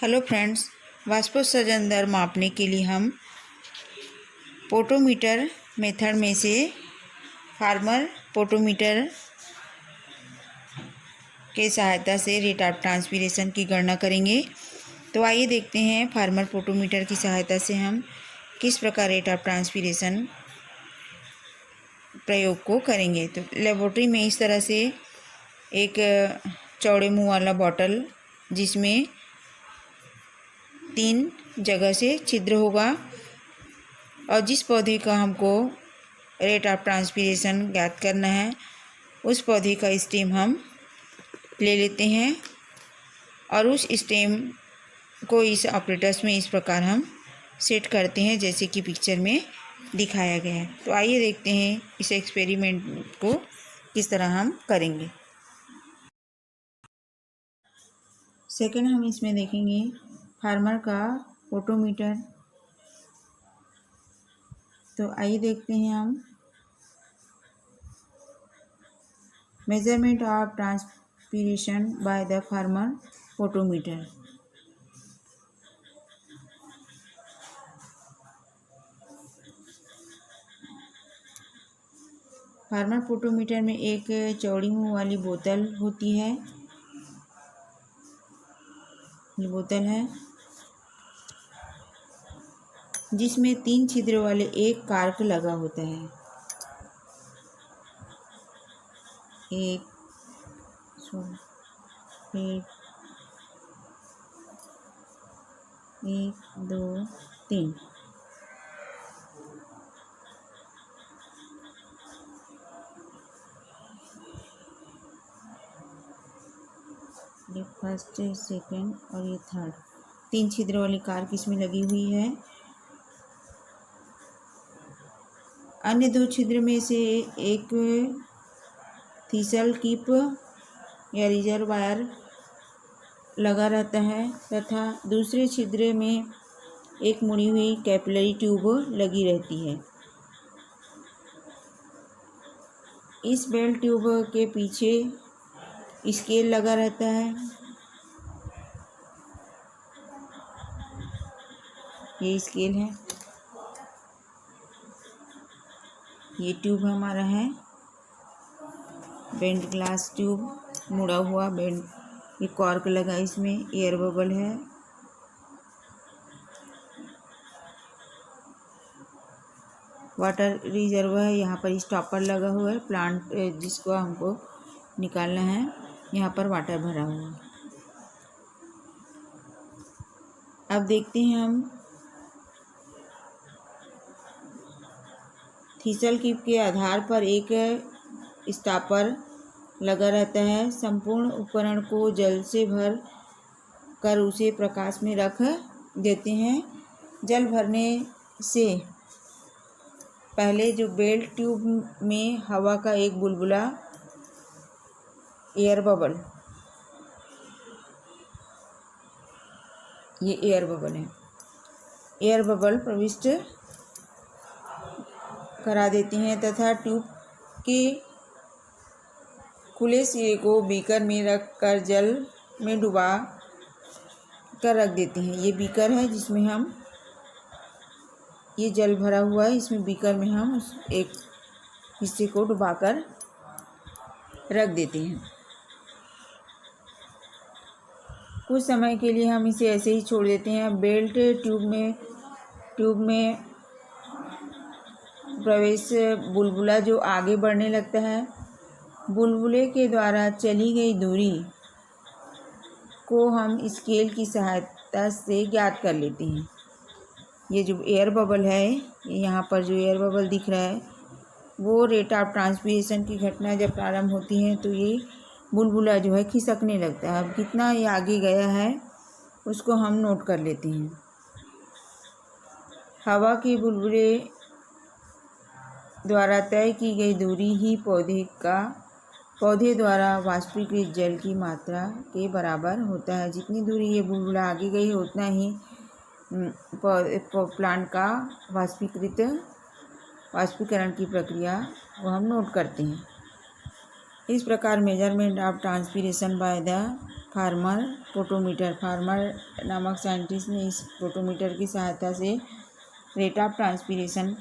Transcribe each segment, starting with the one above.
Hello friends, वाष्पोत्सर्जन दर मापने के लिए हम पोटोमीटर मेथड में से फार्मर पोटोमीटर के सहायता से रेट ऑफ ट्रांसपीरेशन की गणना करेंगे। तो आइए देखते हैं फार्मर पोटोमीटर की सहायता से हम किस प्रकार रेट ऑफ ट्रांसपीरेशन प्रयोग को करेंगे। तो लेबोरेटरी में इस तरह से एक चौड़े मुंह वाला बॉटल जिसमें 3 जगह से छिद्र होगा और जिस पौधे का हमको रेट ऑफ ट्रांसपीरेशन ज्ञात करना है उस पौधे का स्टेम हम ले लेते हैं और उस स्टेम को इस ऑपरेटर्स में इस प्रकार हम सेट करते हैं जैसे कि पिक्चर में दिखाया गया है। तो आइए देखते हैं इस एक्सपेरिमेंट को किस तरह हम करेंगे। सेकंड हम इसमें देखेंगे फार्मर का पोटोमीटर। तो आइए देखते हैं हम measurement of transpiration by the farmer potometer. Farmer potometer में एक चौड़ी मुंह वाली बोतल होती है। ये बोतल है जिसमें 3 छिद्र वाले एक कार्क लगा होता है। 1 2 3। ये फर्स्ट, सेकंड और ये थर्ड, 3 छिद्र वाली कार्क इसमें लगी हुई है। अन्य 2 छिद्र में से एक थीसल कीप या रिजर्वायर लगा रहता है तथा दूसरे छिद्र में एक मुड़ी हुई कैपिलरी ट्यूब लगी रहती है। इस बेल ट्यूब के पीछे स्केल लगा रहता है। ये स्केल है, ये ट्यूब हमारा है बेंड ग्लास ट्यूब, मुड़ा हुआ बेंड। ये कॉर्क लगा, इसमें एयर बबल है। वाटर रिजर्व है, यहाँ पर स्टॉपर लगा हुआ है, प्लांट जिसको हमको निकालना है। यहाँ पर वाटर भरा हुआ है। अब देखते हैं हम थीसल कीप के आधार पर एक स्टॉपर लगा रहता है। संपूर्ण उपकरण को जल से भर कर उसे प्रकाश में रख देते हैं। जल भरने से पहले जो बेल ट्यूब में हवा का एक बुलबुला एयर बबल, ये एयर बबल है, एयर बबल प्रविष्ट करा देते हैं तथा ट्यूब के खुले सिरे को बीकर में रख कर जल में डुबा कर रख देते हैं। ये बीकर है जिसमें हम, ये जल भरा हुआ है, इसमें बीकर में हम उस एक हिस्से को डुबाकर रख देते हैं। कुछ समय के लिए हम इसे ऐसे ही छोड़ देते हैं। बेल्ट ट्यूब में प्रवेश बुलबुला जो आगे बढ़ने लगता है। बुलबुले के द्वारा चली गई दूरी को हम स्केल की सहायता से ज्ञात कर लेते हैं। ये जो एयर बबल है, यहाँ पर जो एयर बबल दिख रहा है वो रेट ऑफ ट्रांसपीरेशन की घटना जब प्रारंभ होती है तो ये बुलबुला जो है खिसकने लगता है। अब कितना ये आगे गया है उसको हम नोट कर लेते हैं। हवा के बुलबुले द्वारा तय की गई दूरी ही पौधे द्वारा वाष्पीकृत जल की मात्रा के बराबर होता है। जितनी दूरी ये बुलबुला आगे गई है उतना ही प्लांट का वाष्पीकरण की प्रक्रिया वो हम नोट करते हैं। इस प्रकार measurement of transpiration by the farmer potometer. Farmer नामक साइंटिस्ट ने इस पोटोमीटर की सहायता से रेट ऑफ ट्रांसपीरेशन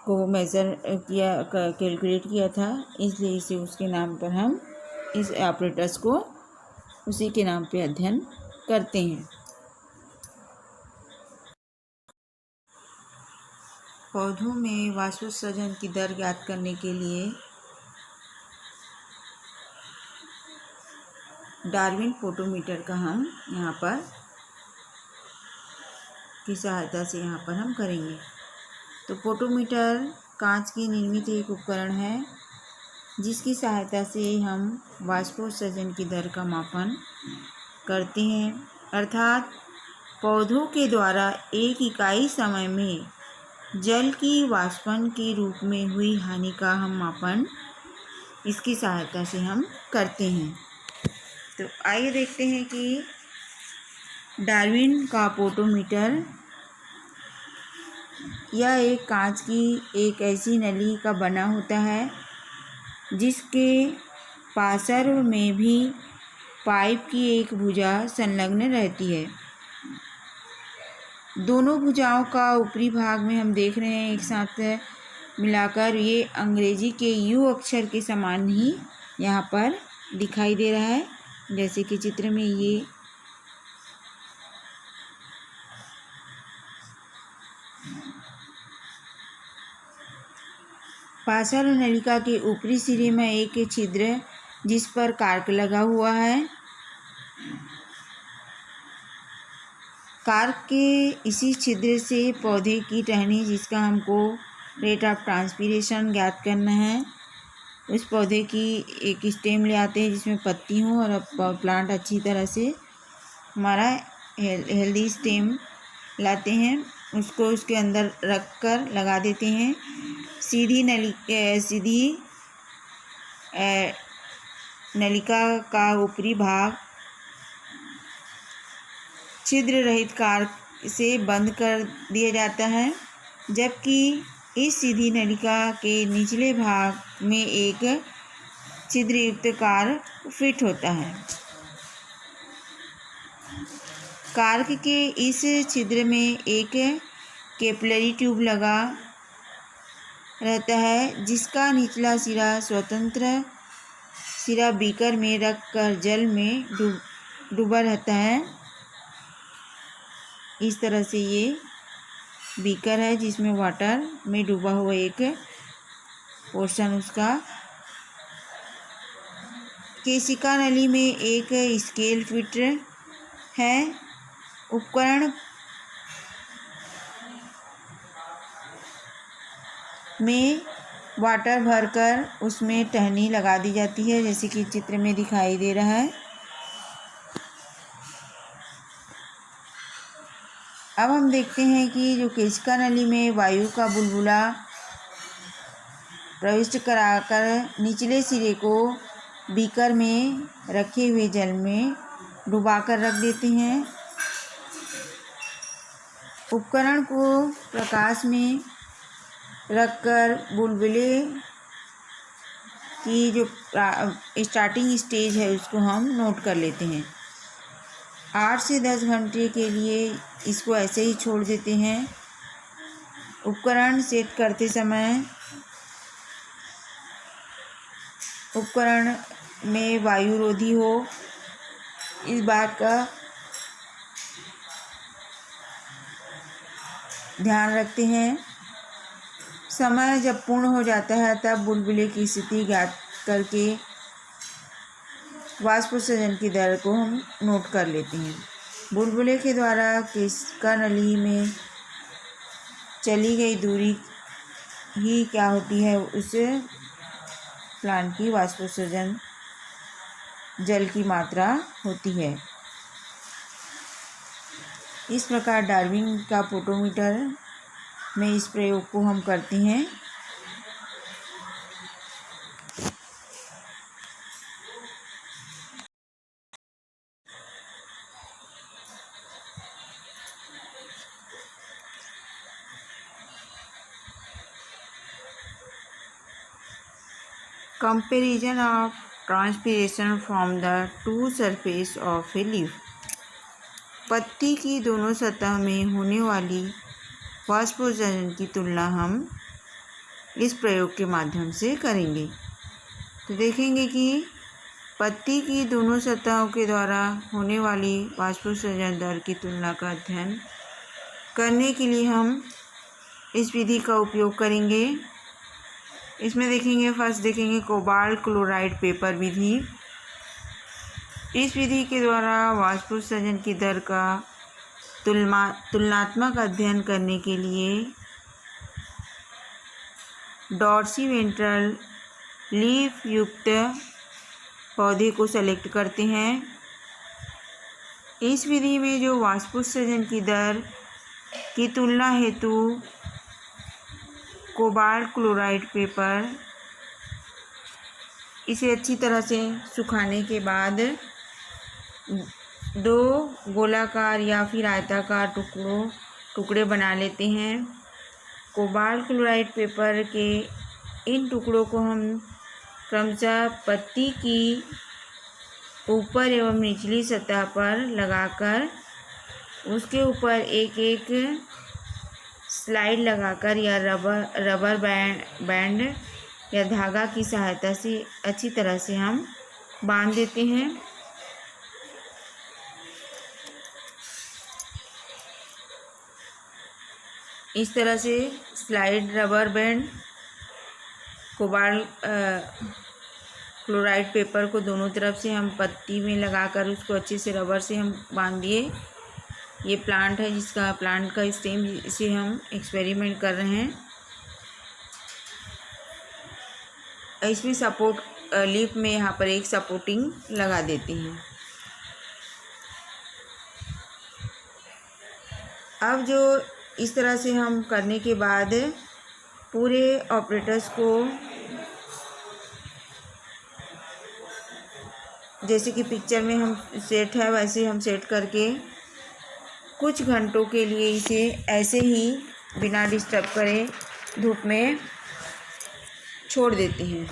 को मेज़र किया, कैलकुलेट किया था, इसलिए इसे उसके नाम पर हम इस ऑपरेटर्स को उसी के नाम पे अध्ययन करते हैं। पौधों में वाष्पोत्सर्जन की दर ज्ञात करने के लिए डार्विन पोटोमीटर का हम यहाँ पर की सहायता से यहाँ पर हम करेंगे। तो पोटोमीटर कांच की निर्मित एक उपकरण है जिसकी सहायता से हम वाष्पोत्सर्जन की दर का मापन करते हैं, अर्थात पौधों के द्वारा एक इकाई समय में जल की वाष्पन के रूप में हुई हानि का हम मापन इसकी सहायता से हम करते हैं। तो आइए देखते हैं कि डार्विन का पोटोमीटर यह एक कांच की एक ऐसी नली का बना होता है जिसके पार्श्व में भी पाइप की एक भुजा संलग्न रहती है। दोनों भुजाओं का ऊपरी भाग में हम देख रहे हैं एक साथ मिलाकर ये अंग्रेजी के यू अक्षर के समान ही यहाँ पर दिखाई दे रहा है, जैसे कि चित्र में ये पार्श्व नलिका के ऊपरी सिरे में एक छिद्र जिस पर कार्क लगा हुआ है। कार्क के इसी छिद्र से पौधे की टहनी, जिसका हमको रेट ऑफ ट्रांसपीरेशन ज्ञात करना है, उस पौधे की एक स्टेम ले आते हैं जिसमें पत्ती हो और प्लांट अच्छी तरह से हमारा हेल्दी स्टेम लाते हैं, उसको उसके अंदर रख कर लगा देते हैं। सीधी नलिका का ऊपरी भाग छिद्र रहित कार्क से बंद कर दिया जाता है, जबकि इस सीधी नलिका के निचले भाग में एक छिद्रयुक्त कार्क फिट होता है। कार्क के इस छिद्र में एक कैपिलरी ट्यूब लगा रहता है जिसका निचला सिरा स्वतंत्र सिरा बीकर में रखकर जल में डूबा रहता है। इस तरह से ये बीकर है जिसमें वाटर में डूबा हुआ एक पोर्शन उसका। केशिका नली में एक स्केल फिट है। उपकरण में वाटर भरकर उसमें टहनी लगा दी जाती है, जैसे कि चित्र में दिखाई दे रहा है। अब हम देखते हैं कि जो केशिका नली में वायु का बुलबुला प्रविष्ट कराकर निचले सिरे को बीकर में रखे हुए जल में डुबाकर रख देते हैं। उपकरण को प्रकाश में रखकर बुलबुले की जो स्टार्टिंग स्टेज है उसको हम नोट कर लेते हैं। 8 से 10 घंटे के लिए इसको ऐसे ही छोड़ देते हैं। उपकरण सेट करते समय उपकरण में वायुरोधी हो, इस बात का ध्यान रखते हैं। समय जब पूर्ण हो जाता है तब बुलबुले की स्थिति ज्ञात करके वाष्पोत्सर्जन की दर को हम नोट कर लेते हैं। बुलबुले के द्वारा केशिका नली में चली गई दूरी ही क्या होती है, उससे प्लांट की वाष्पोत्सर्जन जल की मात्रा होती है। इस प्रकार डार्विन का पोटोमीटर में इस प्रयोग को हम करते हैं। Comparison of transpiration from the two surface of a leaf. पत्ती की दोनों सतह में होने वाली वाष्पोत्सर्जन की तुलना हम इस प्रयोग के माध्यम से करेंगे। तो देखेंगे कि पत्ती की दोनों सतहों के द्वारा होने वाली वाष्पोत्सर्जन दर की तुलना का अध्ययन करने के लिए हम इस विधि का उपयोग करेंगे। इसमें देखेंगे, फर्स्ट देखेंगे कोबाल्ट क्लोराइड पेपर विधि। इस विधि के द्वारा वाष्पोत्सर्जन की दर का तुलनात्मक अध्ययन करने के लिए डॉर्सीवेंट्रल लीफ युक्त पौधे को सेलेक्ट करते हैं। इस विधि में जो वाष्पोत्सर्जन की दर की तुलना हेतु कोबाल्ट क्लोराइड पेपर, इसे अच्छी तरह से सुखाने के बाद दो गोलाकार या फिर आयताकार टुकड़े बना लेते हैं। कोबाल्ट क्लोराइड पेपर के इन टुकड़ों को हम क्रमशः पत्ती की ऊपर एवं निचली सतह पर लगाकर उसके ऊपर एक एक स्लाइड लगाकर या रबर बैंड या धागा की सहायता से अच्छी तरह से हम बांध देते हैं। इस तरह से slide rubber band cobalt chloride paper को दोनों तरफ से हम पत्ती में लगाकर उसको अच्छे से रबर से हम बांध दिए। ये प्लांट है, जिसका प्लांट का स्टेम, इसे हम एक्सपेरिमेंट कर रहे हैं। इसमें सपोर्ट लीफ में यहाँ पर एक सपोर्टिंग लगा देते हैं। अब जो इस तरह से हम करने के बाद पूरे ऑपरेटर्स को, जैसे कि पिक्चर में हम सेट है वैसे हम सेट करके कुछ घंटों के लिए इसे ऐसे ही बिना डिस्टर्ब करे धूप में छोड़ देते हैं।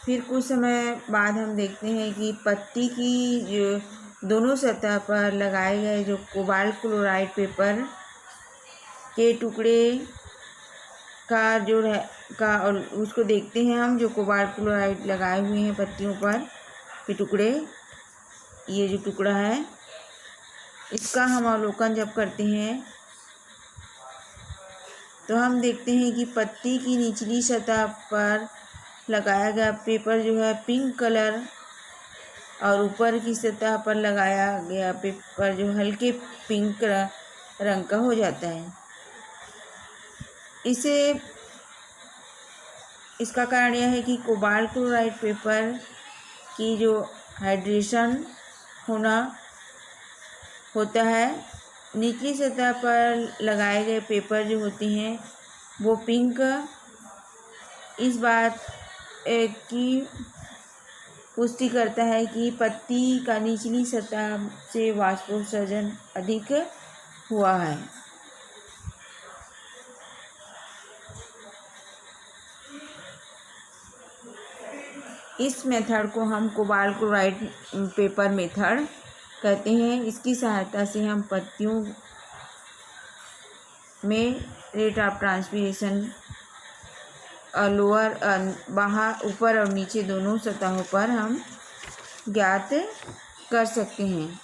फिर कुछ समय बाद हम देखते हैं कि पत्ती की जो दोनों सतह पर लगाए गए जो कोबाल्ट क्लोराइड पेपर के टुकड़े का और उसको देखते हैं हम, जो कोबाल्ट क्लोराइड लगाए हुए हैं पत्तियों पर के टुकड़े, ये जो टुकड़ा है इसका हम अवलोकन जब करते हैं तो हम देखते हैं कि पत्ती की निचली सतह पर लगाया गया पेपर जो है पिंक कलर और ऊपर की सतह पर लगाया गया पेपर जो हल्के पिंक रंग का हो जाता है। इसका कारण यह है कि कोबाल्ट क्लोराइड पेपर की जो हाइड्रेशन होता है, निचली सतह पर लगाए गए पेपर जो होती हैं वो पिंक, इस बात की पुष्टि करता है कि पत्ती का निचली सतह से वाष्पोत्सर्जन अधिक हुआ है। इस मेथड को हम कोबाल्ट क्लोराइड पेपर मेथड कहते हैं। इसकी सहायता से हम पत्तियों में रेट ऑफ ट्रांसपीरेशन लोअर बाहर ऊपर और नीचे दोनों सतहों पर हम ज्ञात कर सकते हैं।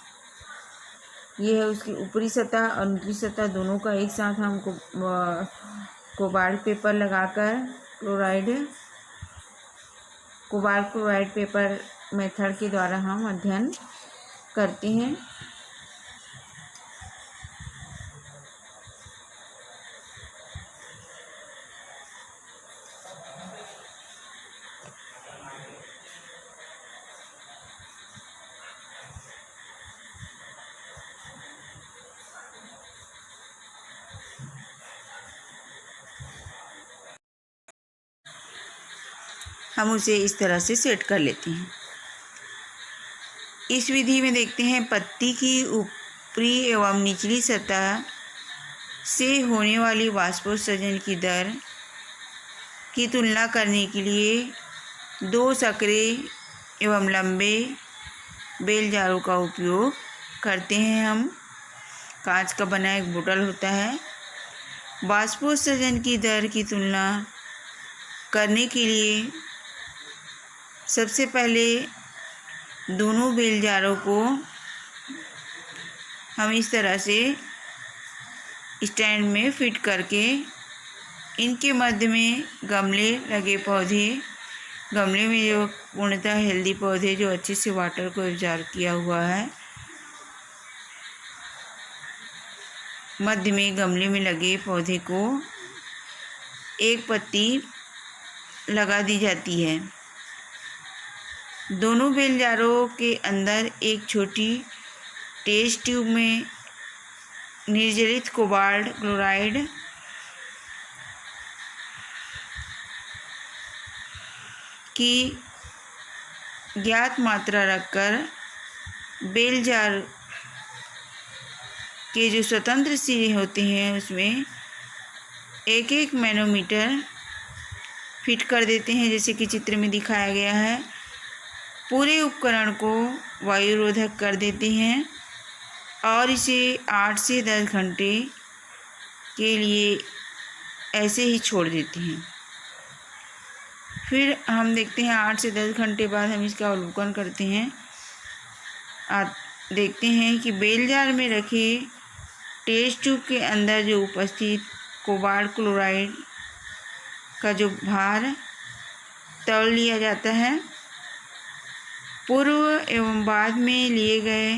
ये है उसकी ऊपरी सतह और निचली सतह दोनों का एक साथ हम कोबाल्ट पेपर लगाकर कोबाल्ट क्लोराइड पेपर मेथड के द्वारा हम अध्ययन करते हैं। हम उसे इस तरह से सेट कर लेते हैं। इस विधि में देखते हैं पत्ती की ऊपरी एवं निचली सतह से होने वाली वाष्पोत्सर्जन की दर की तुलना करने के लिए 2 संकरे एवं लंबे बेल जारों का उपयोग करते हैं हम। कांच का बना एक बोतल होता है। वाष्पोत्सर्जन की दर की तुलना करने के लिए सबसे पहले दोनों बेल जारों को हम इस तरह से स्टैंड में फिट करके इनके मध्य में गमले लगे पौधे, गमले में जो पूर्णतः हेल्दी पौधे जो अच्छे से वाटर को एब्जॉर्ब किया हुआ है, मध्य में गमले में लगे पौधे को एक पत्ती लगा दी जाती है। दोनों बेल जारों के अंदर एक छोटी टेस्ट ट्यूब में निर्जलित कोबाल्ट क्लोराइड की ज्ञात मात्रा रखकर बेल जार के जो स्वतंत्र सिरे होते हैं उसमें 1-1 मैनोमीटर फिट कर देते हैं, जैसे कि चित्र में दिखाया गया है। पूरे उपकरण को वायुरोधक कर देते हैं और इसे 8 से 10 घंटे के लिए ऐसे ही छोड़ देते हैं। फिर हम देखते हैं 8 से 10 घंटे बाद हम इसका अवलोकन करते हैं। आप देखते हैं कि बेल जार में रखे टेस्ट ट्यूब के अंदर जो उपस्थित कोबाल्ट क्लोराइड का जो भार तौल लिया जाता है। पूर्व एवं बाद में लिए गए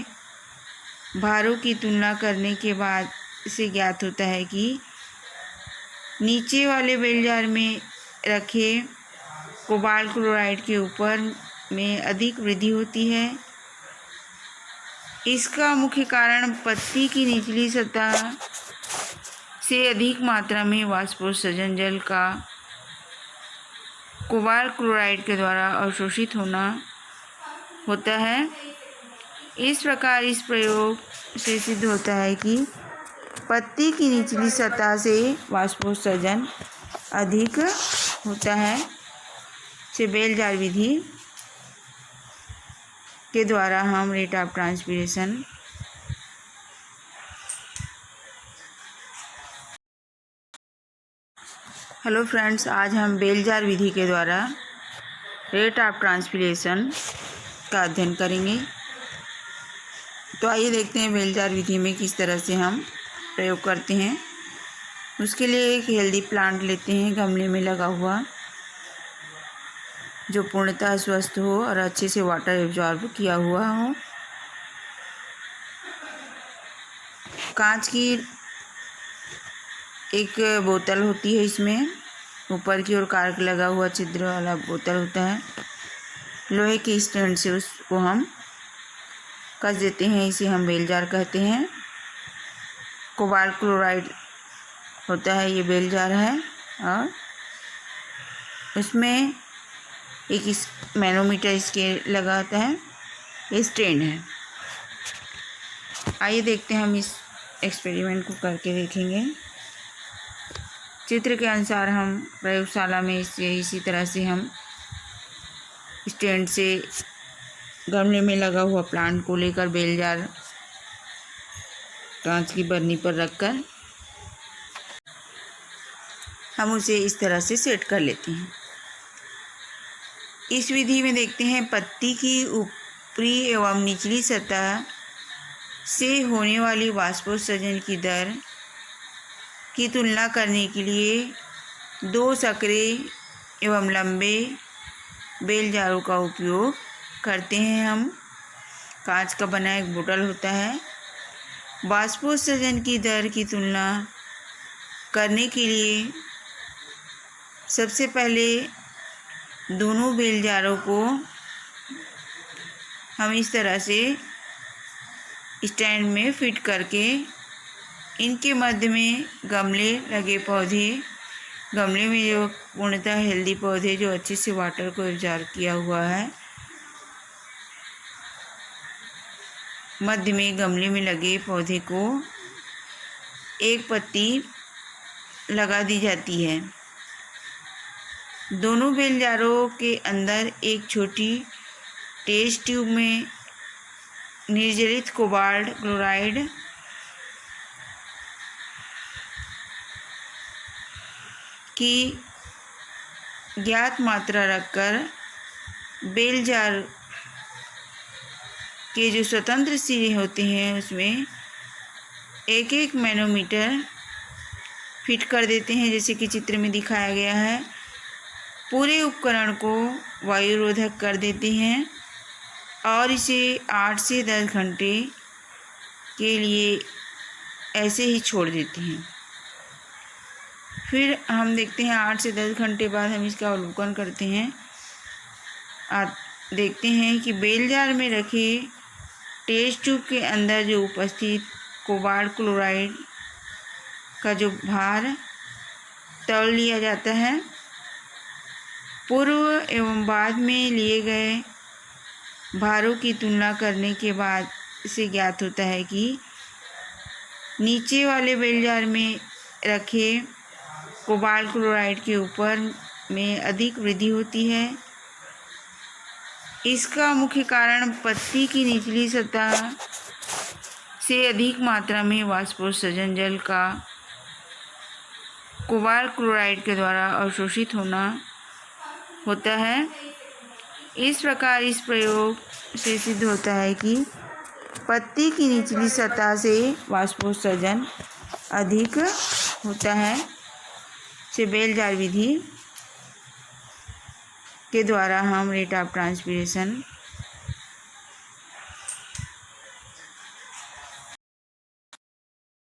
भारों की तुलना करने के बाद इसे ज्ञात होता है कि नीचे वाले बेल जार में रखे कोबाल्ट क्लोराइड के ऊपर में अधिक वृद्धि होती है। इसका मुख्य कारण पत्ती की निचली सतह से अधिक मात्रा में वाष्पोत्सर्जन जल का कोबाल्ट क्लोराइड के द्वारा अवशोषित होना होता है। इस प्रकार इस प्रयोग से सिद्ध होता है कि पत्ती की निचली सतह से वाष्पोत्सर्जन अधिक होता है। से बेल जार विधि के द्वारा हम rate of transpiration hello friends, आज हम बेल जार विधि के द्वारा रेट ऑफ ट्रांसपीरेशन का अध्ययन करेंगे। तो आइए देखते हैं बेल जार विधि में किस तरह से हम प्रयोग करते हैं। उसके लिए एक हेल्दी प्लांट लेते हैं गमले में लगा हुआ, जो पूर्णतः स्वस्थ हो और अच्छे से वाटर एब्जॉर्ब किया हुआ हो। कांच की एक बोतल होती है, इसमें ऊपर की ओर कार्क लगा हुआ छिद्र वाला बोतल होता है। लोहे के स्टैंड से उसको हम कस देते हैं, इसे हम बेल जार कहते हैं। कोबाल्ट क्लोराइड होता है, ये बेल जार है और उसमें एक मैनोमीटर स्केल लगा होता है, ये स्टैंड है। आइए देखते हैं, हम इस एक्सपेरिमेंट को करके देखेंगे। चित्र के अनुसार हम प्रयोगशाला में इसी तरह से हम स्टैंड से गमले में लगा हुआ प्लांट को लेकर बेल जार कांच की बरनी पर रखकर हम उसे इस तरह से सेट कर लेते हैं। इस विधि में देखते हैं पत्ती की ऊपरी एवं निचली सतह से होने वाली वाष्पोत्सर्जन की दर की तुलना करने के लिए 2 संकरे एवं लंबे बेल जारों का उपयोग करते हैं हम। कांच का बना एक बोतल होता है। वाष्पोत्सर्जन की दर की तुलना करने के लिए सबसे पहले दोनों बेल जारों को हम इस तरह से स्टैंड में फिट करके इनके मध्य में गमले लगे पौधे, गमले में जो पूर्णतः हेल्दी पौधे जो अच्छे से वाटर को एब्जॉर्ब किया हुआ है, मध्य में गमले में लगे पौधे को एक पत्ती लगा दी जाती है। दोनों बेल जारों के अंदर एक छोटी टेस्ट ट्यूब में निर्जलित कोबाल्ट क्लोराइड की ज्ञात मात्रा रखकर बेल जार के जो स्वतंत्र सिरे होते हैं उसमें 1-1 मैनोमीटर फिट कर देते हैं, जैसे कि चित्र में दिखाया गया है। पूरे उपकरण को वायुरोधक कर देते हैं और इसे 8 से 10 घंटे के लिए ऐसे ही छोड़ देते हैं। फिर हम देखते हैं 8 से 10 घंटे बाद हम इसका अवलोकन करते हैं। देखते हैं कि बेल जार में रखे टेस्ट ट्यूब के अंदर जो उपस्थित कोबाल्ट क्लोराइड का जो भार तौल लिया जाता है। पूर्व एवं बाद में लिए गए भारों की तुलना करने के बाद इसे ज्ञात होता है कि नीचे वाले बेल जार में रखे कोबाल्ट क्लोराइड के ऊपर में अधिक वृद्धि होती है। इसका मुख्य कारण पत्ती की निचली सतह से अधिक मात्रा में वाष्पोत्सर्जन जल का कोबाल्ट क्लोराइड के द्वारा अवशोषित होता है। इस प्रकार इस प्रयोग से सिद्ध होता है कि पत्ती की निचली सतह से वाष्पोत्सर्जन अधिक होता है। से बेल जार विधि के द्वारा हम रेट ऑफ ट्रांसपिरेशन